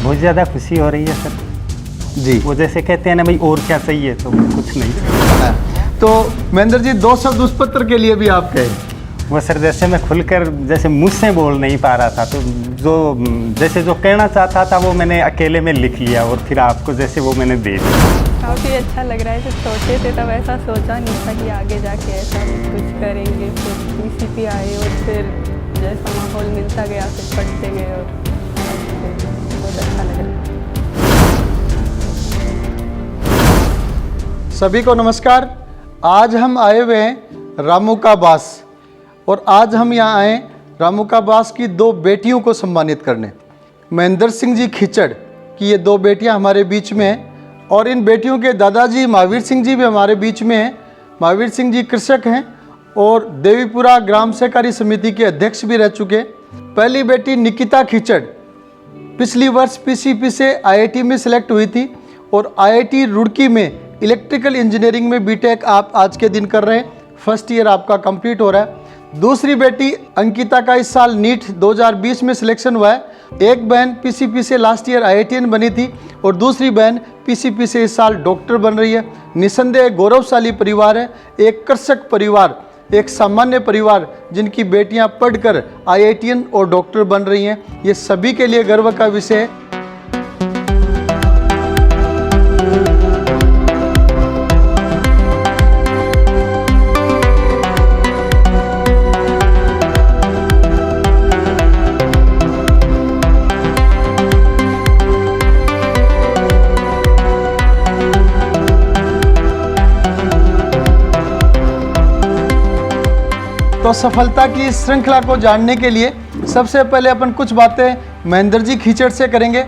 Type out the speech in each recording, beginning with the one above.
बहुत ज़्यादा खुशी हो रही है सर जी। वो जैसे कहते हैं ना भाई और क्या चाहिए, तो कुछ नहीं चाहिए। तो महेंद्र जी 2 शब्द उस पत्र के लिए भी आप कहें। वो सर जैसे मैं खुलकर जैसे मुझसे बोल नहीं पा रहा था, तो जो कहना चाहता था वो मैंने अकेले में लिख लिया और फिर आपको जैसे वो मैंने दे दिया। काफ़ी अच्छा लग रहा है। जब छोटे थे तब ऐसा सोचा नहीं था कि आगे जाके ऐसा कुछ करेंगे। फिर पीसीपी आए और फिर जैसा माहौल मिलता गया फिर पढ़ते गए और बहुत अच्छा लग रहा है। सभी को नमस्कार। आज हम आए हुए हैं रामू का बास और आज हम यहाँ आए रामू का बास की 2 बेटियों को सम्मानित करने। महेंद्र सिंह जी खिचड़ की ये 2 बेटियाँ हमारे बीच में हैं और इन बेटियों के दादाजी महावीर सिंह जी भी हमारे बीच में हैं। महावीर सिंह जी कृषक हैं और देवीपुरा ग्राम सहकारी समिति के अध्यक्ष भी रह चुके। पहली बेटी निकिता खिचड़ पिछली वर्ष पीसीपी से आईआईटी में सिलेक्ट हुई थी और आईआईटी रुड़की में इलेक्ट्रिकल इंजीनियरिंग में बीटेक आप आज के दिन कर रहे हैं। फर्स्ट ईयर आपका कंप्लीट हो रहा है। दूसरी बेटी अंकिता का इस साल नीट 2020 में सिलेक्शन हुआ है। एक बहन पीसीपी से लास्ट ईयर आईआईटीएन बनी थी और दूसरी बहन पीसीपी से इस साल डॉक्टर बन रही है। निसंदेह गौरवशाली परिवार है, एक कृषक परिवार, एक सामान्य परिवार जिनकी बेटियां पढ़कर आईआईटीएन और डॉक्टर बन रही हैं। ये सभी के लिए गर्व का विषय है। तो सफलता की इस श्रृंखला को जानने के लिए सबसे पहले अपन कुछ बातें महेंद्र जी खिचड़ से करेंगे।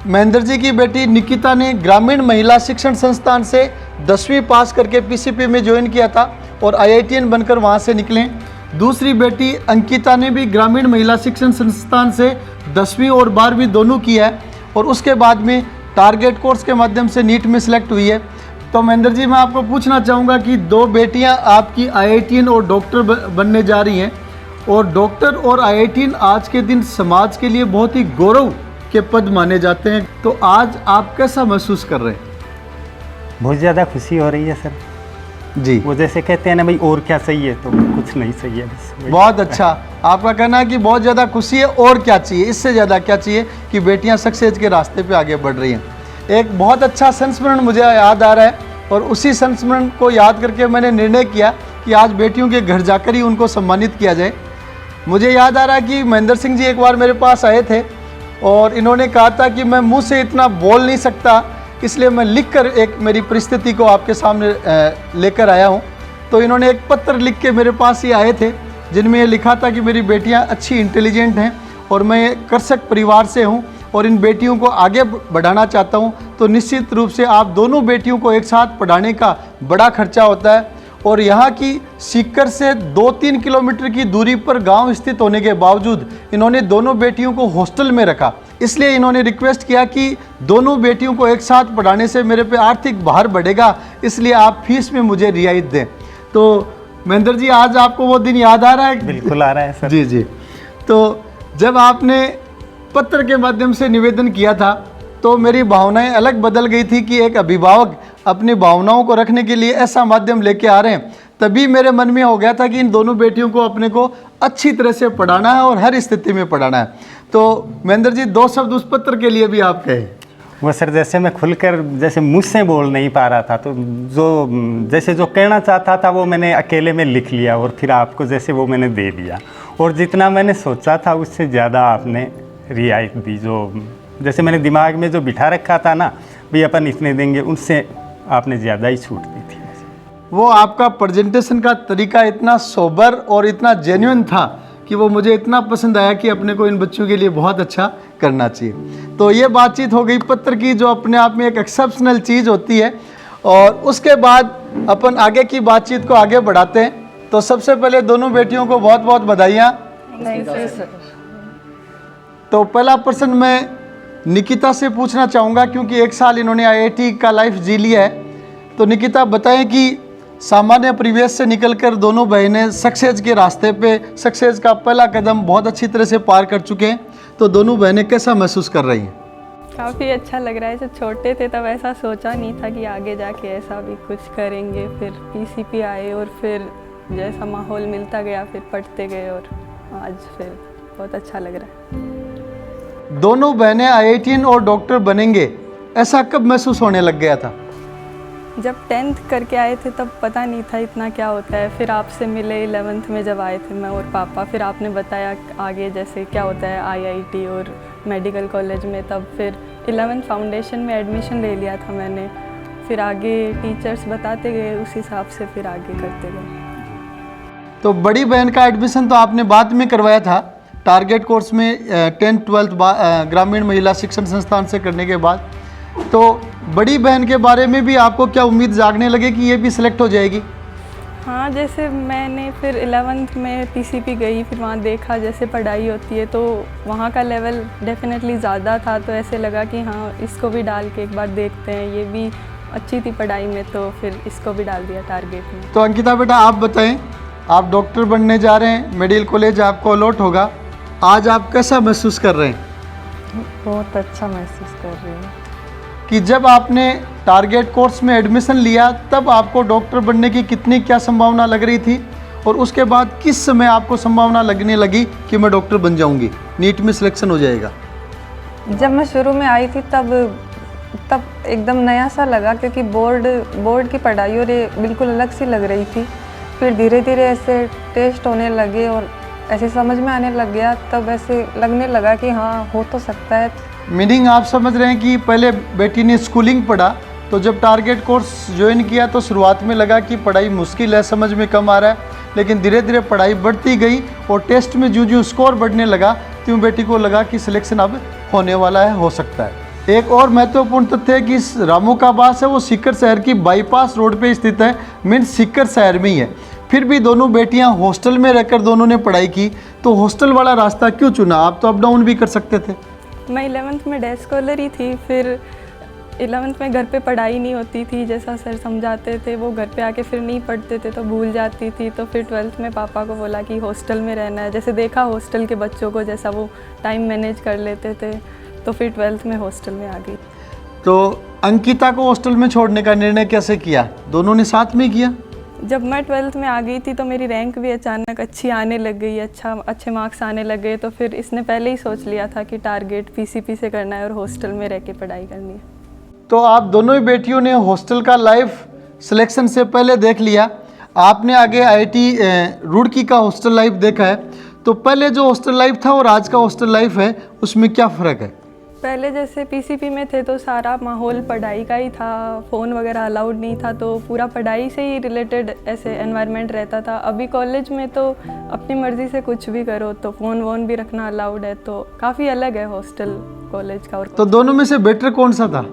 महेंद्र जी की बेटी निकिता ने ग्रामीण महिला शिक्षण संस्थान से 10वीं पास करके पीसीपी में ज्वाइन किया था और आईआईटीएन बनकर वहां से निकले। दूसरी बेटी अंकिता ने भी ग्रामीण महिला शिक्षण संस्थान से 10वीं और 12वीं दोनों किया है और उसके बाद में टारगेट कोर्स के माध्यम से नीट में सिलेक्ट हुई है। तो महेंद्र जी मैं आपको पूछना चाहूँगा कि 2 बेटियां आपकी आईआईटीएन और डॉक्टर बनने जा रही हैं और डॉक्टर और आईआईटीएन आज के दिन समाज के लिए बहुत ही गौरव के पद माने जाते हैं। तो आज आप कैसा महसूस कर रहे हैं? बहुत ज़्यादा खुशी हो रही है सर जी। वो जैसे कहते हैं ना भाई और क्या चाहिए, तो कुछ नहीं चाहिए बस वही। बहुत अच्छा। आपका कहना है कि बहुत ज़्यादा खुशी है, और क्या चाहिए, इससे ज़्यादा क्या चाहिए कि बेटियाँ सक्सेस के रास्ते पर आगे बढ़ रही हैं। एक बहुत अच्छा संस्मरण मुझे याद आ रहा है और उसी संस्मरण को याद करके मैंने निर्णय किया कि आज बेटियों के घर जाकर ही उनको सम्मानित किया जाए। मुझे याद आ रहा है कि महेंद्र सिंह जी एक बार मेरे पास आए थे और इन्होंने कहा था कि मैं मुंह से इतना बोल नहीं सकता, इसलिए मैं लिखकर एक मेरी परिस्थिति को आपके सामने लेकर आया हूँ। तो इन्होंने एक पत्र लिख के मेरे पास ही आए थे जिनमें ये लिखा था कि मेरी बेटियाँ अच्छी इंटेलिजेंट हैं और मैं कृषक परिवार से हूँ और इन बेटियों को आगे बढ़ाना चाहता हूं। तो निश्चित रूप से आप दोनों बेटियों को एक साथ पढ़ाने का बड़ा खर्चा होता है और यहाँ की सीकर से 2-3 किलोमीटर की दूरी पर गांव स्थित होने के बावजूद इन्होंने दोनों बेटियों को हॉस्टल में रखा। इसलिए इन्होंने रिक्वेस्ट किया कि दोनों बेटियों को एक साथ पढ़ाने से मेरे पे आर्थिक भार बढ़ेगा, इसलिए आप फीस में मुझे रियायत दें। तो महेंद्र जी आज आपको वो दिन याद आ रहा है? बिल्कुल आ रहा है सर। जी जी। तो जब आपने पत्र के माध्यम से निवेदन किया था तो मेरी भावनाएं अलग बदल गई थी कि एक अभिभावक अपनी भावनाओं को रखने के लिए ऐसा माध्यम लेके आ रहे हैं। तभी मेरे मन में हो गया था कि इन दोनों बेटियों को अपने को अच्छी तरह से पढ़ाना है और हर स्थिति में पढ़ाना है। तो महेंद्र जी 2 शब्द उस पत्र के लिए भी आप कहें। वो सर जैसे मैं खुलकर जैसे मुझसे बोल नहीं पा रहा था, तो जो कहना चाहता था वो मैंने अकेले में लिख लिया और फिर आपको जैसे वो मैंने दे दिया और जितना मैंने सोचा था उससे ज़्यादा आपने रियायत दी। जो जैसे मैंने दिमाग में जो बिठा रखा था ना भाई अपन इतने देंगे, उनसे आपने ज़्यादा ही छूट दी थी। वो आपका प्रेजेंटेशन का तरीका इतना सोबर और इतना जेन्युइन था कि वो मुझे इतना पसंद आया कि अपने को इन बच्चों के लिए बहुत अच्छा करना चाहिए। तो ये बातचीत हो गई पत्र की, जो अपने आप में एक एक्सेप्शनल चीज़ होती है। और उसके बाद अपन आगे की बातचीत को आगे बढ़ाते हैं। तो सबसे पहले दोनों बेटियों को बहुत बहुत बधाइयाँ। तो पहला प्रश्न मैं निकिता से पूछना चाहूँगा क्योंकि 1 साल इन्होंने आईआईटी का लाइफ जी लिया है। तो निकिता बताएं कि सामान्य परिवेश से निकलकर दोनों बहनें सक्सेस के रास्ते पे सक्सेस का पहला कदम बहुत अच्छी तरह से पार कर चुके हैं। तो दोनों बहनें कैसा महसूस कर रही हैं? काफ़ी अच्छा लग रहा है। जब छोटे थे तब ऐसा सोचा नहीं था कि आगे जाके ऐसा भी कुछ करेंगे। फिर पीसीपी आए और फिर जैसा माहौल मिलता गया फिर पढ़ते गए और आज फिर बहुत अच्छा लग रहा है। दोनों बहनें IITian और डॉक्टर बनेंगे, ऐसा कब महसूस होने लग गया था? जब 10th करके आए थे तब पता नहीं था इतना क्या होता है। फिर आपसे मिले 11th में जब आए थे मैं और पापा, फिर आपने बताया आगे जैसे क्या होता है IIT और मेडिकल कॉलेज में। तब फिर 11th फाउंडेशन में एडमिशन ले लिया था मैंने। फिर आगे टीचर्स बताते गए, उस हिसाब से फिर आगे करते गए। तो बड़ी बहन का एडमिशन तो आपने बाद में करवाया था टारगेट कोर्स में 10th 12th ग्रामीण महिला शिक्षण संस्थान से करने के बाद। तो बड़ी बहन के बारे में भी आपको क्या उम्मीद जागने लगे कि ये भी सिलेक्ट हो जाएगी? हाँ, जैसे मैंने फिर 11th में पीसीपी गई, फिर वहाँ देखा जैसे पढ़ाई होती है तो वहाँ का लेवल डेफिनेटली ज़्यादा था। तो ऐसे लगा कि हाँ इसको भी डाल के एक बार देखते हैं, ये भी अच्छी थी पढ़ाई में, तो फिर इसको भी डाल दिया टारगेट में। तो अंकिता बेटा आप बताएं, आप डॉक्टर बनने जा रहे हैं, मेडिकल कॉलेज आपको अलॉट होगा, आज आप कैसा महसूस कर रहे हैं? बहुत अच्छा महसूस कर रही हूँ कि जब आपने टारगेट कोर्स में एडमिशन लिया तब आपको डॉक्टर बनने की कितनी क्या संभावना लग रही थी, और उसके बाद किस समय आपको संभावना लगने लगी कि मैं डॉक्टर बन जाऊंगी, नीट में सिलेक्शन हो जाएगा? जब मैं शुरू में आई थी तब एकदम नया सा लगा, क्योंकि बोर्ड की पढ़ाई और ये बिल्कुल अलग सी लग रही थी। फिर धीरे धीरे ऐसे टेस्ट होने लगे और ऐसे समझ में आने लग गया, तब ऐसे लगने लगा कि हाँ हो तो सकता है। मीनिंग आप समझ रहे हैं कि पहले बेटी ने स्कूलिंग पढ़ा, तो जब टारगेट कोर्स ज्वाइन किया तो शुरुआत में लगा कि पढ़ाई मुश्किल है, समझ में कम आ रहा है, लेकिन धीरे धीरे पढ़ाई बढ़ती गई और टेस्ट में जो स्कोर बढ़ने लगा तो बेटी को लगा कि सिलेक्शन अब होने वाला है, हो सकता है। एक और महत्वपूर्ण तथ्य है कि रामू का आवास है वो सीकर शहर की बाईपास रोड पे स्थित है, मीन्स सीकर शहर में ही है। फिर भी दोनों बेटियां हॉस्टल में रहकर दोनों ने पढ़ाई की, तो हॉस्टल वाला रास्ता क्यों चुना? आप तो अप डाउन भी कर सकते थे। मैं 11th में डे स्कॉलर ही थी। फिर 11th में घर पे पढ़ाई नहीं होती थी, जैसा सर समझाते थे वो घर पे आके फिर नहीं पढ़ते थे तो भूल जाती थी। तो फिर 12th में पापा को बोला कि हॉस्टल में रहना है, जैसे देखा हॉस्टल के बच्चों को जैसा वो टाइम मैनेज कर लेते थे, तो फिर 12th में हॉस्टल में आ गई। तो अंकिता को हॉस्टल में छोड़ने का निर्णय कैसे किया? दोनों ने साथ में किया? जब मैं 12th में आ गई थी तो मेरी रैंक भी अचानक अच्छी आने लग गई, अच्छे मार्क्स आने लग गए। तो फिर इसने पहले ही सोच लिया था कि टारगेट पीसीपी से करना है और हॉस्टल में रह के पढ़ाई करनी है। तो आप दोनों ही बेटियों ने हॉस्टल का लाइफ सिलेक्शन से पहले देख लिया, आपने आगे IIT रुड़की का हॉस्टल लाइफ देखा है। तो पहले जो हॉस्टल लाइफ था और आज का हॉस्टल लाइफ है उसमें क्या फ़र्क है? पहले जैसे पीसीपी में थे तो सारा माहौल पढ़ाई का ही था, फ़ोन वगैरह अलाउड नहीं था, तो पूरा पढ़ाई से ही रिलेटेड ऐसे एनवायरनमेंट रहता था। अभी कॉलेज में तो अपनी मर्ज़ी से कुछ भी करो, तो फ़ोन वोन भी रखना अलाउड है, तो काफ़ी अलग है हॉस्टल कॉलेज का। और तो दोनों में से बेटर कौन सा था?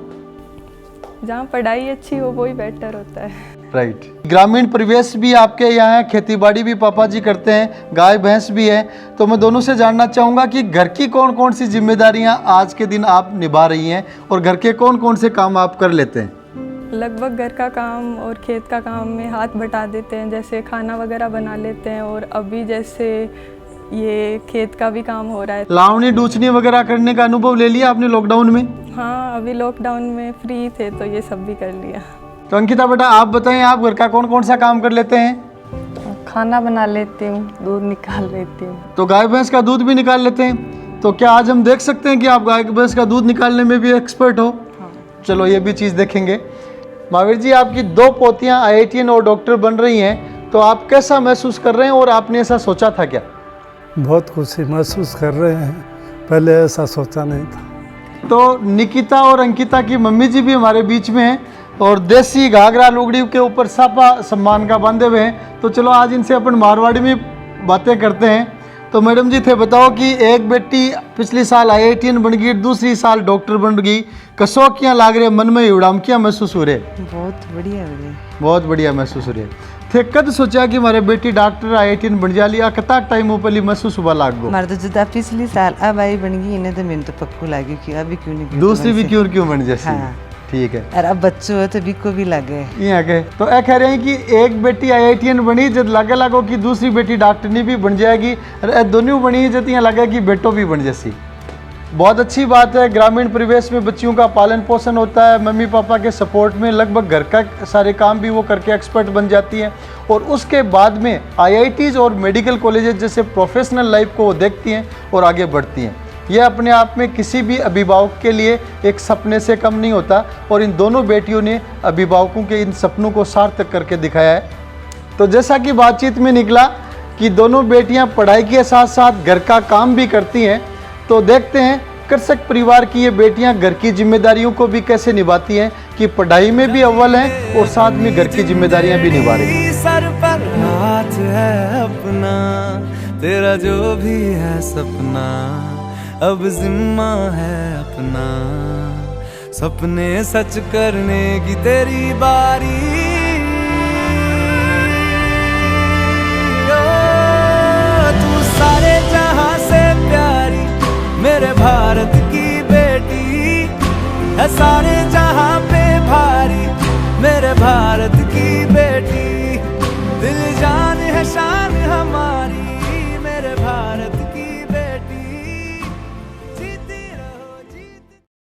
जहाँ पढ़ाई अच्छी हो वो ही बेटर होता है। राइट। ग्रामीण परिवेश भी आपके यहाँ है, खेतीबाड़ी भी पापा जी करते हैं, गाय भैंस भी है। तो मैं दोनों से जानना चाहूँगा कि घर की कौन कौन सी जिम्मेदारियाँ आज के दिन आप निभा रही हैं और घर के कौन कौन से काम आप कर लेते हैं? लगभग घर का काम और खेत का काम में हाथ बटा देते हैं, जैसे खाना वगैरह बना लेते हैं। और अभी जैसे ये खेत का भी काम हो रहा है। लावनी डूचनी वगैरह करने का अनुभव ले लिया आपने लॉकडाउन में? हाँ, अभी लॉकडाउन में फ्री थे तो ये सब भी कर लिया। तो अंकिता बेटा आप बताएं, आप घर का कौन कौन सा काम कर लेते हैं? खाना बना लेती हूँ, दूध निकाल लेती हूँ। तो गाय भैंस का दूध भी निकाल लेते हैं। तो क्या आज हम देख सकते हैं कि आप गाय भैंस का दूध निकालने में भी एक्सपर्ट हो? हाँ। चलो ये भी चीज़ देखेंगे। महावीर जी, आपकी 2 पोतियाँ IITian और डॉक्टर बन रही हैं, तो आप कैसा महसूस कर रहे हैं और आपने ऐसा सोचा था क्या? बहुत खुशी महसूस कर रहे हैं, पहले ऐसा सोचा नहीं था। तो निकिता और अंकिता की मम्मी जी भी हमारे बीच में हैं और देसी घाघरा लुगड़ी के ऊपर सापा सम्मान का बांधे हुए हैं। तो चलो आज इनसे अपन मारवाड़ी में बातें करते हैं। तो मैडम जी थे बताओ कि एक बेटी पिछली साल IITian बन गई, दूसरी साल डॉक्टर बन गई, कसो क्या लाग रहे मन में उड़ाम क्या महसूस हो रहे? बहुत बढ़िया हो रही। बहुत बढ़िया महसूस हो रही है। थे कद सोचा कि हमारे बेटी डॉक्टर IITian बन जा लिया, कता टाइम ऊपर महसूस हुआ लाग गो? मारे तो जुदा पिछली साल अब आई बन गई, इन्हें तो मैंने तो पक्कू लागी कि अभी क्यों नहीं दूसरी भी क्यों बन जैसी। हाँ। ठीक है। और अब बच्चों है तो बिको भी लगे यहाँ के तो ए कह रहे हैं कि एक बेटी IITian बनी जब लगे लागो कि दूसरी बेटी डॉक्टरनी भी बन जाएगी, और दोनों बनी जब यहाँ लगे कि बेटो भी बन जैसी। बहुत अच्छी बात है, ग्रामीण परिवेश में बच्चियों का पालन पोषण होता है, मम्मी पापा के सपोर्ट में लगभग घर का सारे काम भी वो करके एक्सपर्ट बन जाती हैं और उसके बाद में IITs और मेडिकल कॉलेजेस जैसे प्रोफेशनल लाइफ को वो देखती हैं और आगे बढ़ती हैं। यह अपने आप में किसी भी अभिभावक के लिए एक सपने से कम नहीं होता और इन दोनों बेटियों ने अभिभावकों के इन सपनों को सार्थक करके दिखाया है। तो जैसा कि बातचीत में निकला कि दोनों बेटियां पढ़ाई के साथ साथ घर का काम भी करती हैं, तो देखते हैं कृषक परिवार की ये बेटियां घर की जिम्मेदारियों को भी कैसे निभाती हैं कि पढ़ाई में भी अव्वल हैं और साथ में घर की जिम्मेदारियां भी निभा रही हैं। सर पर हाथ है अपना, तेरा जो भी है सपना अब जिम्मा है अपना, सपने सच करने की तेरी बारी। तू सारे जहां से प्यारी मेरे भारत की बेटी है, सारे